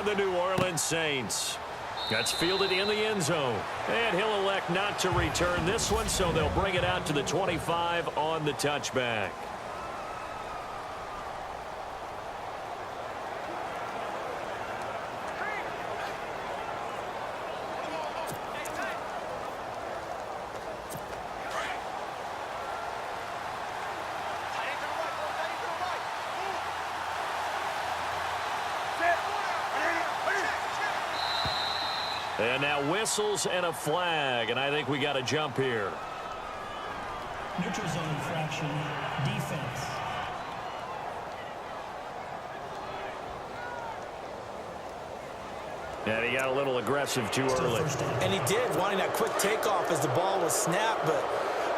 and the New Orleans Saints. That's fielded in the end zone. And he'll elect not to return this one, so they'll bring it out to the 25 on the touchback. And now whistles and a flag, and I think we got to jump here. Neutral zone infraction, defense. And he got a little aggressive too early. And he did, wanting that quick takeoff as the ball was snapped, but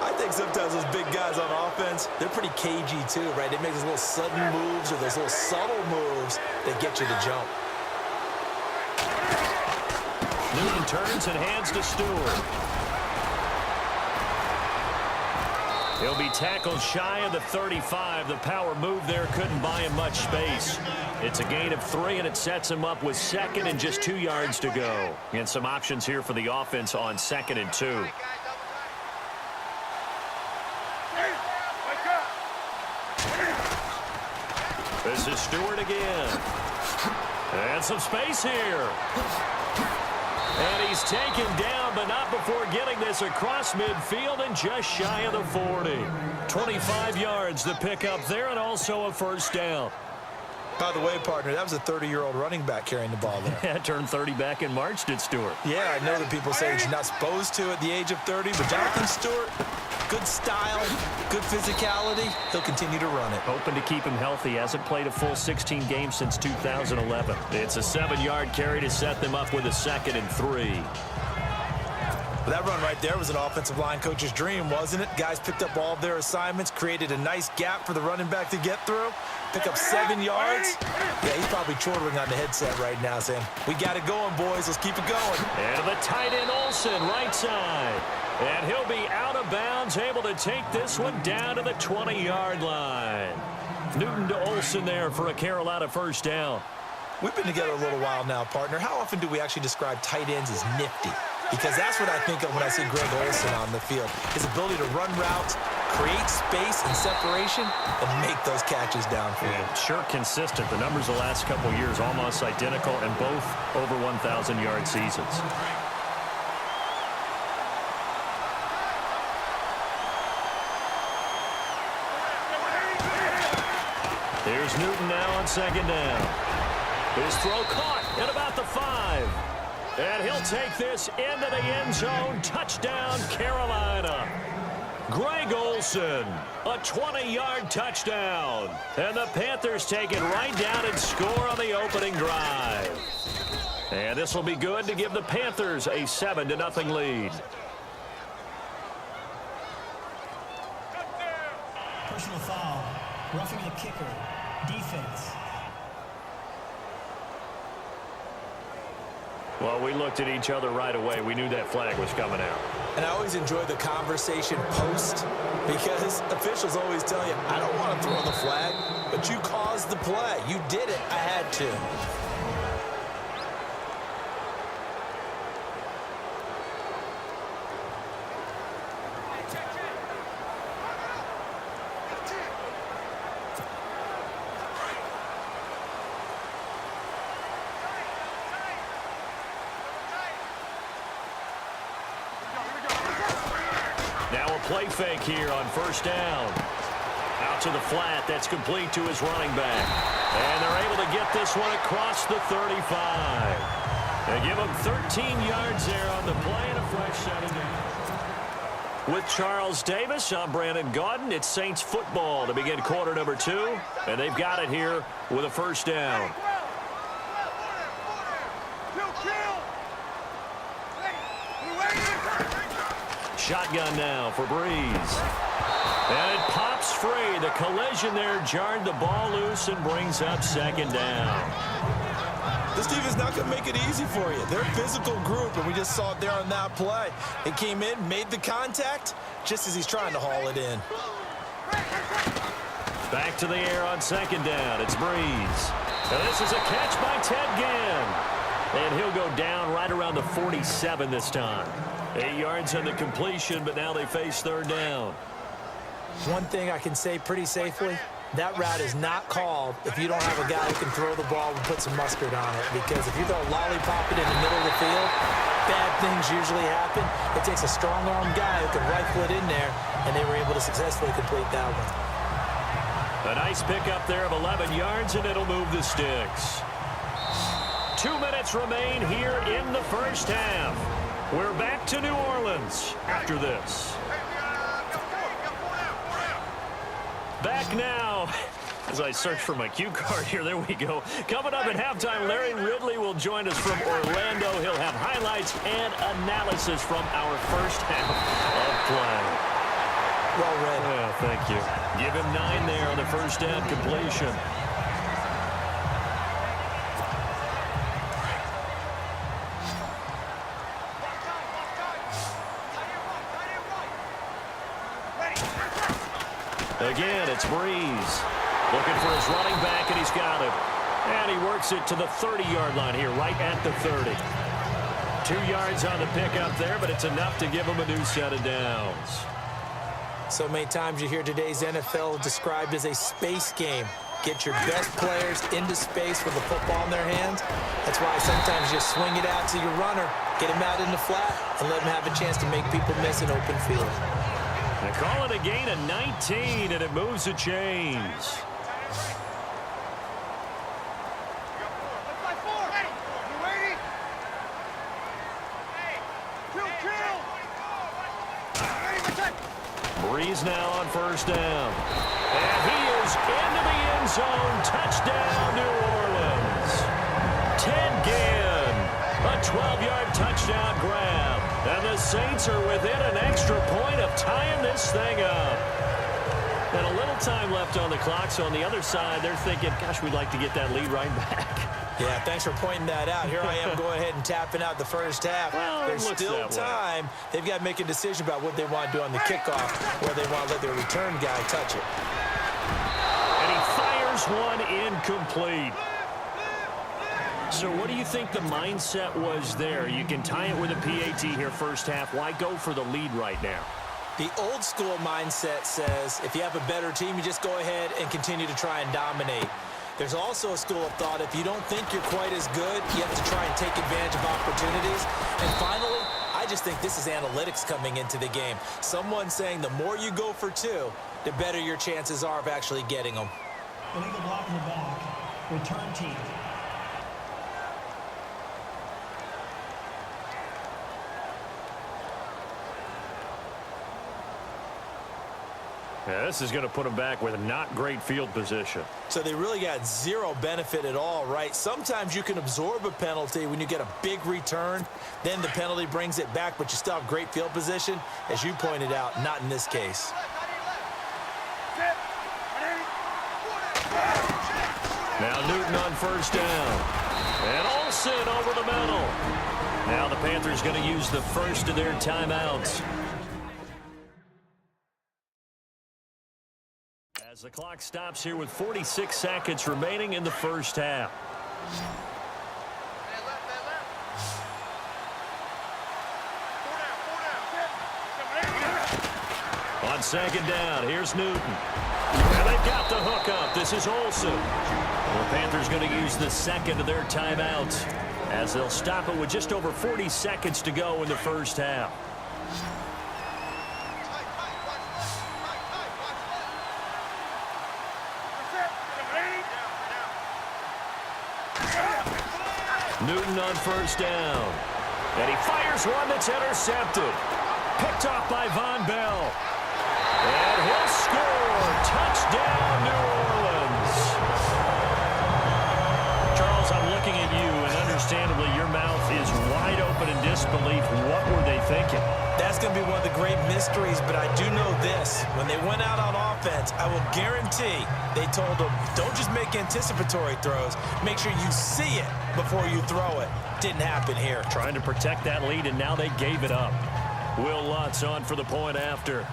I think sometimes those big guys on offense, they're pretty cagey too, right? They make those little sudden moves or those little subtle moves that get you to jump. Newton turns and hands to Stewart. He'll be tackled shy of the 35. The power move there couldn't buy him much space. It's a gain of 3, and it sets him up with 2nd and just 2 yards to go. And some options here for the offense on 2nd and 2. This is Stewart again. And some space here. And he's taken down, but not before getting this across midfield and just shy of the 40. 25 yards to pick up there, and also a first down. By the way, partner, that was a 30-year-old running back carrying the ball there. Yeah, turned 30 back in March, did Stewart. Yeah, I know that people say you're not supposed to at the age of 30, but Jonathan Stewart, good style, good physicality. He'll continue to run it. Hoping to keep him healthy. Hasn't played a full 16 games since 2011. It's a 7-yard carry to set them up with a 2nd and 3. That run right there was an offensive line coach's dream, wasn't it? Guys picked up all of their assignments, created a nice gap for the running back to get through, pick up 7 yards. Yeah, he's probably chortling on the headset right now saying, we got it going, boys. Let's keep it going. And the tight end Olsen, right side. And he'll be out of bounds, able to take this one down to the 20-yard line. Newton to Olsen there for a Carolina first down. We've been together a little while now, partner. How often do we actually describe tight ends as nifty? Because that's what I think of when I see Greg Olsen on the field. His ability to run routes, create space and separation, and make those catches downfield. Yeah, sure consistent. The numbers the last couple of years almost identical, and both over 1,000-yard seasons. Here's Newton now on 2nd down. His throw caught at about the 5. And he'll take this into the end zone. Touchdown, Carolina. Greg Olsen, a 20-yard touchdown. And the Panthers take it right down and score on the opening drive. And this will be good to give the Panthers a 7-0 lead. Personal foul. Roughing the kicker. Defense. Well, we looked at each other right away. We knew that flag was coming out. And I always enjoy the conversation post because officials always tell you, I don't want to throw the flag, but you caused the play. You did it. I had to. Play fake here on first down. Out to the flat. That's complete to his running back. And they're able to get this one across the 35. They give him 13 yards there on the play and a fresh set of down. With Charles Davis, I'm Brandon Gaudin. It's Saints football to begin quarter number 2. And they've got it here with a first down. Shotgun now for Breeze. And it pops free. The collision there jarred the ball loose and brings up 2nd down. This defense not going to make it easy for you. They're a physical group, and we just saw it there on that play. It came in, made the contact, just as he's trying to haul it in. Back to the air on 2nd down. It's Breeze. And this is a catch by Ted Ginn. And he'll go down right around the 47 this time. 8 yards on the completion, but now they face third down. One thing I can say pretty safely, that route is not called if you don't have a guy who can throw the ball and put some mustard on it. Because if you throw a lollipop it in the middle of the field, bad things usually happen. It takes a strong-armed guy who can rifle it in there, and they were able to successfully complete that one. A nice pickup there of 11 yards, and it'll move the sticks. 2 minutes remain here in the first half. We're back to New Orleans after this. Back now, as I search for my cue card here, there we go. Coming up at halftime, Larry Ridley will join us from Orlando. He'll have highlights and analysis from our first half of play. Well read. Yeah, thank you. Give him 9 there on the first down completion. Again, it's Breeze. Looking for his running back, and he's got him. And he works it to the 30-yard line here, right at the 30. 2 yards on the pickup there, but it's enough to give him a new set of downs. So many times you hear today's NFL described as a space game. Get your best players into space with the football in their hands. That's why sometimes you swing it out to your runner, get him out in the flat, and let him have a chance to make people miss an open field. They call it a gain of 19, and it moves the chains. Breeze now on first down. And he is into the end zone. Touchdown, New Orleans. Ted Ginn, a 12-yard touchdown grab. And the Saints are within an extra point of tying this thing up. And a little time left on the clock, so on the other side, they're thinking, gosh, we'd like to get that lead right back. Yeah, thanks for pointing that out. Here I am going ahead and tapping out the first half. Well, there's still time. They've got to make a decision about what they want to do on the kickoff, where they want to let their return guy touch it. And he fires one incomplete. So what do you think the mindset was there? You can tie it with a PAT here first half. Why go for the lead right now? The old school mindset says if you have a better team, you just go ahead and continue to try and dominate. There's also a school of thought, if you don't think you're quite as good, you have to try and take advantage of opportunities. And finally, I just think this is analytics coming into the game. Someone saying the more you go for 2, the better your chances are of actually getting them. Illegal block in the back. Return team. Yeah, this is going to put them back with not great field position. So they really got zero benefit at all, right? Sometimes you can absorb a penalty when you get a big return. Then the penalty brings it back, but you still have great field position. As you pointed out, not in this case. Now Newton on first down. And Olsen over the middle. Now the Panthers going to use the first of their timeouts. As the clock stops here with 46 seconds remaining in the first half. On second down, here's Newton. And they've got the hook up. This is Olsen. The Panthers going to use the second of their timeouts as they'll stop it with just over 40 seconds to go in the first half. Newton on first down. And he fires one that's intercepted. Picked off by Von Bell. And he'll score. Touchdown, New Orleans. Charles, I'm looking at you, and understandably your mouth is wide open in disbelief. What were they thinking? That's going to be one of the great mysteries, but I do know this. When they went out on offense, I will guarantee they told them, don't just make anticipatory throws. Make sure you see it before you throw it. Didn't happen here. Trying to protect that lead, and now they gave it up. Will Lutz on for the point after.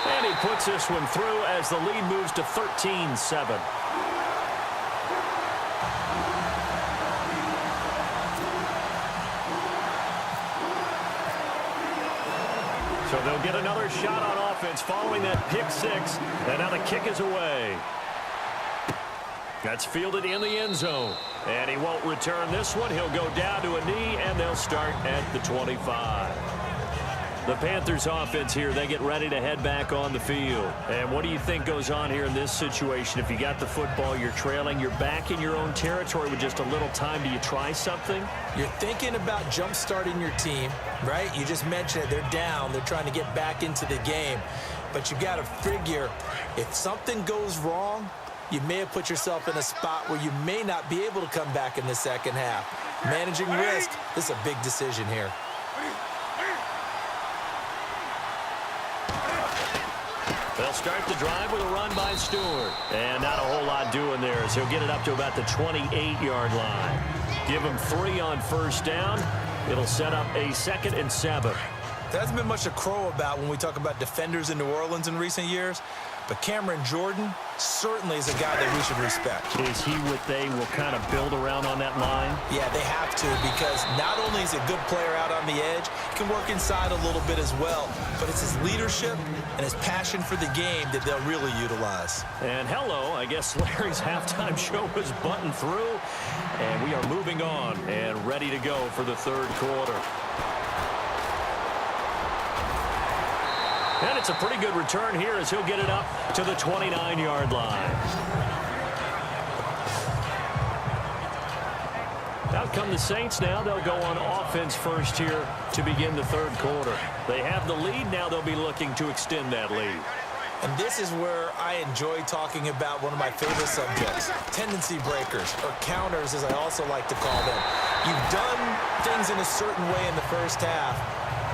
And he puts this one through as the lead moves to 13-7. So they'll get another shot on offense following that pick six. And now the kick is away. That's fielded in the end zone. And he won't return this one. He'll go down to a knee, and they'll start at the 25. The Panthers offense here, they get ready to head back on the field. And what do you think goes on here in this situation? If you got the football, you're trailing, you're back in your own territory with just a little time. Do you try something? You're thinking about jump-starting your team, right? You just mentioned it. They're down. They're trying to get back into the game. But you got to figure if something goes wrong, you may have put yourself in a spot where you may not be able to come back in the second half. Managing risk, this is a big decision here. They'll start the drive with a run by Stewart. And not a whole lot doing there as he'll get it up to about the 28-yard line. Give him 3 on first down. It'll set up a 2nd and 7. There hasn't been much to crow about when we talk about defenders in New Orleans in recent years. But Cameron Jordan certainly is a guy that we should respect. Is he what they will kind of build around on that line? Yeah, they have to, because not only is he a good player out on the edge, he can work inside a little bit as well. But it's his leadership and his passion for the game that they'll really utilize. And hello, I guess Larry's halftime show was buttoned through. And we are moving on and ready to go for the third quarter. And it's a pretty good return here as he'll get it up to the 29-yard line. Out come the Saints now. They'll go on offense first here to begin the third quarter. They have the lead. Now they'll be looking to extend that lead. And this is where I enjoy talking about one of my favorite subjects, tendency breakers, or counters as I also like to call them. You've done things in a certain way in the first half,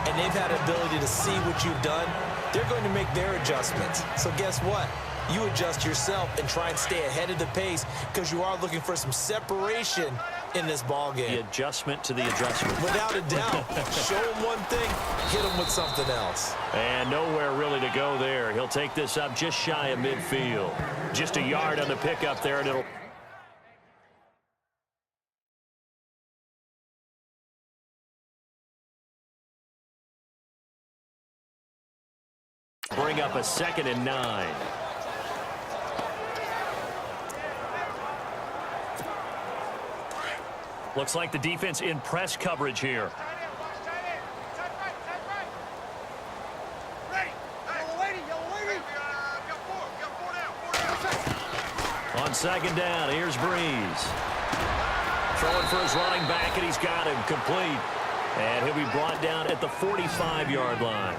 and they've had an ability to see what you've done. They're going to make their adjustments. So guess what? You adjust yourself and try and stay ahead of the pace because you are looking for some separation in this ball game. The adjustment to the adjustment. Without a doubt. Show him one thing, hit him with something else. And nowhere really to go there. He'll take this up just shy of midfield. Just a yard on the pickup there, and it'll... bring up a 2nd and 9. Looks like the defense in press coverage here. On 2nd down, here's Breeze. Throwing for his running back, and he's got him complete. And he'll be brought down at the 45-yard line.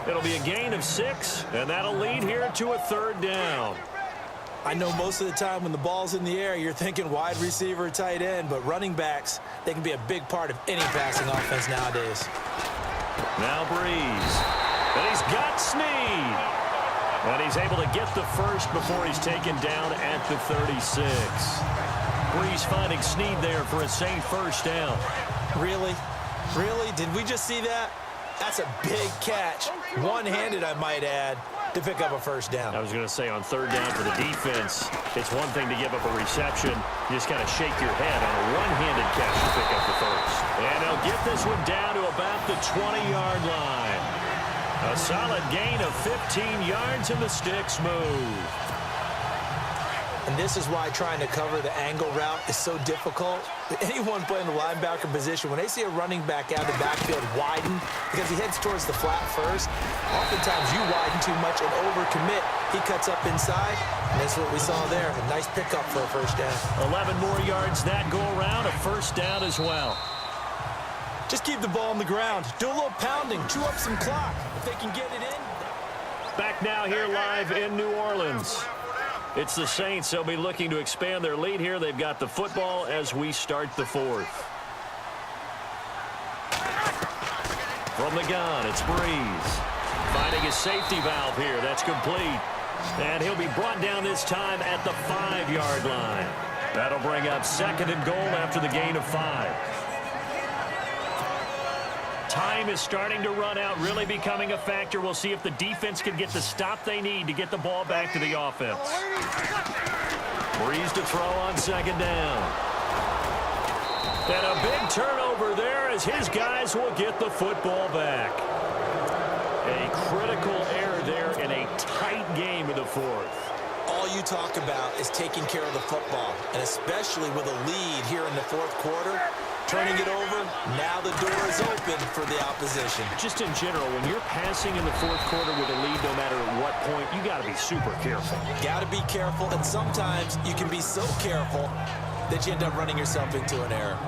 It'll be a gain of 6, and that'll lead here to a 3rd down. I know most of the time when the ball's in the air, you're thinking wide receiver, tight end, but running backs, they can be a big part of any passing offense nowadays. Now Breeze. And he's got Snead. And he's able to get the first before he's taken down at the 36. Breeze finding Snead there for a safe first down. Really? Really? Did we just see that? That's a big catch. One-handed, I might add, to pick up a first down. I was going to say on 3rd down for the defense, it's one thing to give up a reception. You just kind of shake your head on a one-handed catch to pick up the first. And they'll get this one down to about the 20-yard line. A solid gain of 15 yards, and the sticks move. And this is why trying to cover the angle route is so difficult. Anyone playing the linebacker position, when they see a running back out of the backfield widen because he heads towards the flat first, oftentimes you widen too much and overcommit. He cuts up inside, and that's what we saw there. A nice pickup for a first down. 11 more yards that go around, a first down as well. Just keep the ball on the ground. Do a little pounding. Chew up some clock. If they can get it in. Back now here live in New Orleans. It's the Saints. They'll be looking to expand their lead here. They've got the football as we start the 4th. From the gun, it's Breeze. Finding his safety valve here. That's complete. And he'll be brought down this time at the 5-yard line. That'll bring up 2nd and goal after the gain of 5. Time is starting to run out, really becoming a factor. We'll see if the defense can get the stop they need to get the ball back to the offense. Breeze to throw on 2nd down. And a big turnover there as his guys will get the football back. A critical error there in a tight game in the fourth. All you talk about is taking care of the football, and especially with a lead here in the fourth quarter, turning it over, now the door is open for the opposition. Just in general, when you're passing in the fourth quarter with a lead, no matter at what point, you got to be super careful. Got to be careful, and sometimes you can be so careful that you end up running yourself into an error.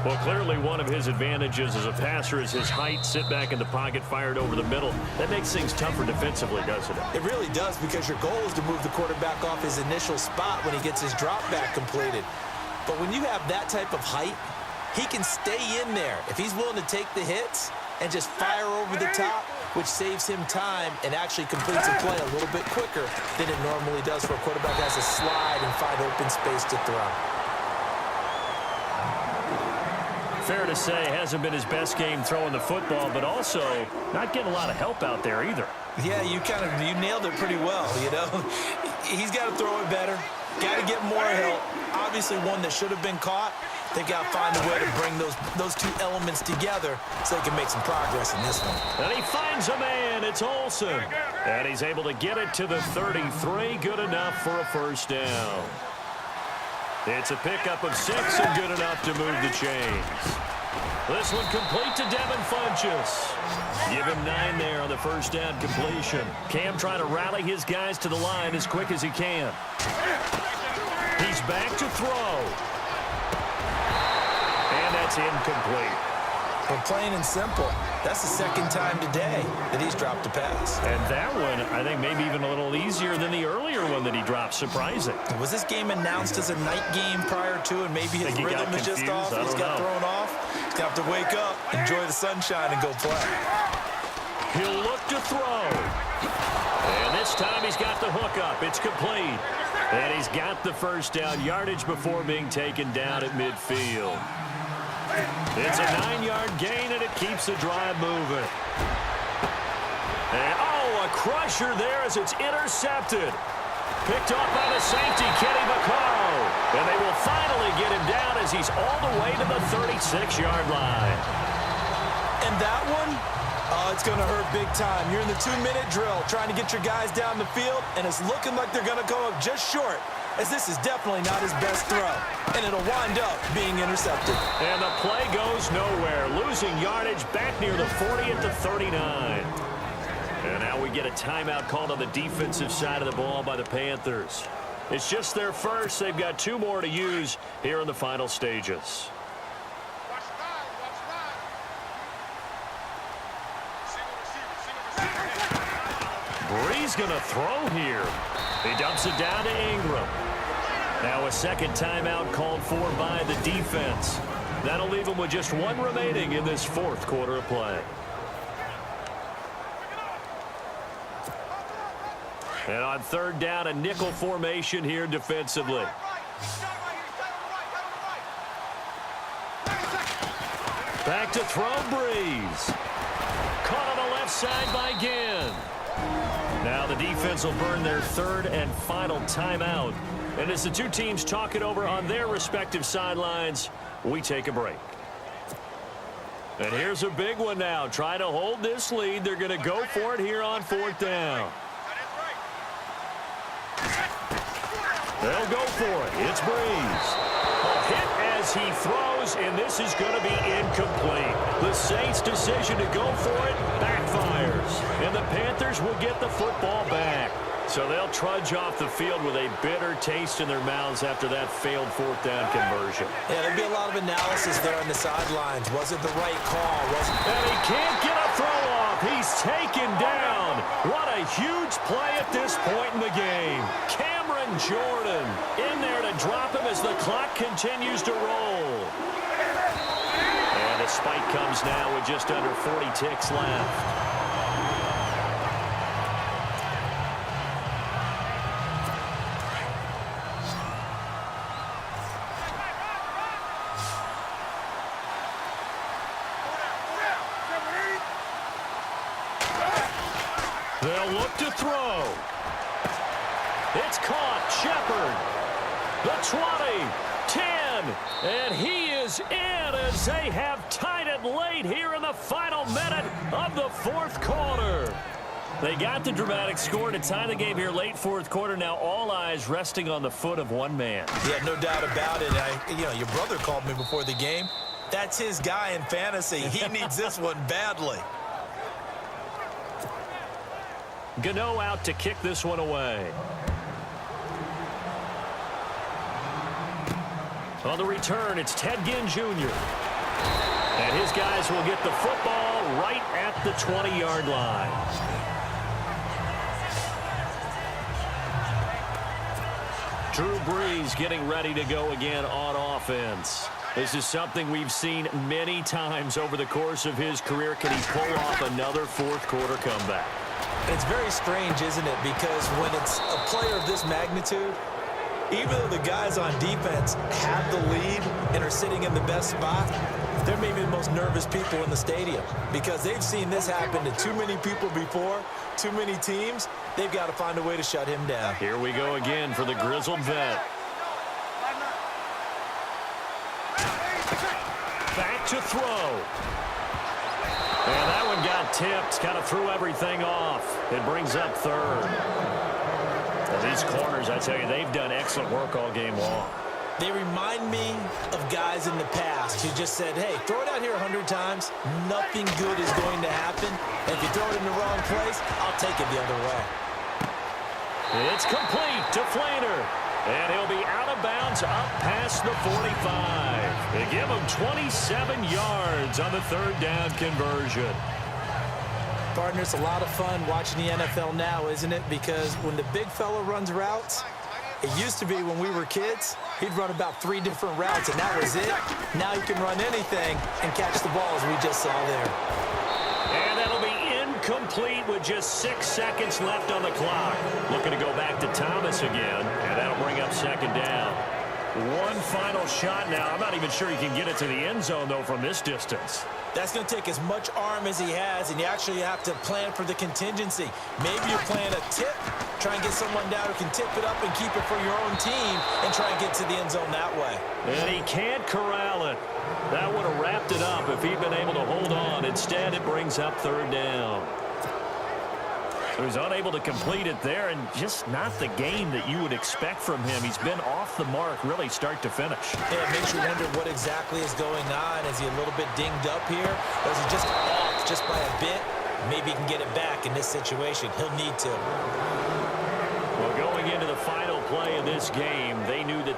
Well, clearly one of his advantages as a passer is his height, sit back in the pocket, fired over the middle. That makes things tougher defensively, doesn't it? It really does, because your goal is to move the quarterback off his initial spot when he gets his drop back completed. But when you have that type of height, he can stay in there if he's willing to take the hits and just fire over the top, which saves him time and actually completes a play a little bit quicker than it normally does for a quarterback that has to slide and find open space to throw. Fair to say, hasn't been his best game throwing the football, but also not getting a lot of help out there either. Yeah, you nailed it pretty well, you know. He's got to throw it better, got to get more help. Obviously one that should have been caught. They've got to find a way to bring those two elements together so they can make some progress in this one. And he finds a man. It's Olsen. And he's able to get it to the 33. Good enough for a first down. It's a pickup of 6 and good enough to move the chains. This one complete to Devin Funchess. Give him 9 there on the first down completion. Cam trying to rally his guys to the line as quick as he can. He's back to throw. And that's incomplete. Well, plain and simple, that's the second time today that he's dropped a pass. And that one, I think, maybe even a little easier than the earlier one that he dropped. Surprising. Was this game announced as a night game prior to, and maybe his rhythm is just off? He's got thrown off. He's going to have to wake up, enjoy the sunshine, and go play. He'll look to throw. And this time he's got the hook up. It's complete. And he's got the first down yardage before being taken down at midfield. It's a 9-yard gain, and it keeps the drive moving. And, a crusher there as it's intercepted. Picked off by the safety, Kenny Vaccaro. And they will finally get him down as he's all the way to the 36-yard line. And that one, it's going to hurt big time. You're in the 2-minute drill trying to get your guys down the field, and it's looking like they're going to come up just short, as this is definitely not his best throw, and it'll wind up being intercepted. And the play goes nowhere, losing yardage back near the 40 at the 39. And now we get a timeout called on the defensive side of the ball by the Panthers. It's just their first. They've got 2 more to use here in the final stages. Bree's going to throw here. He dumps it down to Ingram. Now a second timeout called for by the defense. That'll leave him with just 1 remaining in this fourth quarter of play. And on third down, a nickel formation here defensively. Back to throw, Breeze. Caught on the left side by Ginn. Now the defense will burn their third and final timeout. And as the two teams talk it over on their respective sidelines, we take a break. And here's a big one now. Try to hold this lead. They're going to go for it here on fourth down. They'll go for it. It's Breeze. A hit as he throws, and this is going to be incomplete. The Saints' decision to go for it backfires, and the Panthers will get the football back. So they'll trudge off the field with a bitter taste in their mouths after that failed fourth down conversion. Yeah, there'll be a lot of analysis there on the sidelines. Was it the right call? And he can't get a throw off. He's taken down. What a huge play at this point in the game. Cameron Jordan in there to drop him as the clock continues to roll. And a spike comes now with just under 40 ticks left. They'll look to throw. It's caught. Shepard. The 20, 10. one. And he is in as they have tied it late here in the final minute of the fourth quarter. They got the dramatic score to tie the game here late fourth quarter. Now all eyes resting on the foot of one man. Yeah, no doubt about it. Your brother called me before the game. That's his guy in fantasy. He needs this one badly. Gano out to kick this one away. On the return, it's Ted Ginn Jr. And his guys will get the football right at the 20-yard line. Drew Brees getting ready to go again on offense. This is something we've seen many times over the course of his career. Can he pull off another fourth quarter comeback? It's very strange, isn't it? Because when it's a player of this magnitude, even though the guys on defense have the lead and are sitting in the best spot, they're maybe the most nervous people in the stadium because they've seen this happen to too many people before, too many teams. They've got to find a way to shut him down. Here we go again for the grizzled vet. Back to throw. And that one got tipped, kind of threw everything off. It brings up third. Well, these corners, I tell you, they've done excellent work all game long. They remind me of guys in the past who just said, hey, throw it out here 100 times. Nothing good is going to happen. And if you throw it in the wrong place, I'll take it the other way. It's complete to Flainer. And he'll be out of bounds up past the 45. They give him 27 yards on the third down conversion. Partner, it's a lot of fun watching the NFL now, isn't it? Because when the big fella runs routes, it used to be when we were kids, he'd run about 3 different routes, and that was it. Now he can run anything and catch the ball, as we just saw there. And that'll be incomplete with just 6 seconds left on the clock. Looking to go back to Thomas again, and that'll bring up second down. One final shot now. I'm not even sure he can get it to the end zone, though, from this distance. That's going to take as much arm as he has, and you actually have to plan for the contingency. Maybe you're playing a tip, try and get someone down who can tip it up and keep it for your own team and try and get to the end zone that way. And he can't corral it. That would have wrapped it up if he'd been able to hold on. Instead, it brings up third down. So he's unable to complete it there, and just not the game that you would expect from him. He's been off the mark, really, start to finish. Yeah, it makes you wonder what exactly is going on. Is he a little bit dinged up here? Or is he just off just by a bit? Maybe he can get it back in this situation. He'll need to. Well, going into the final play of this game, they knew that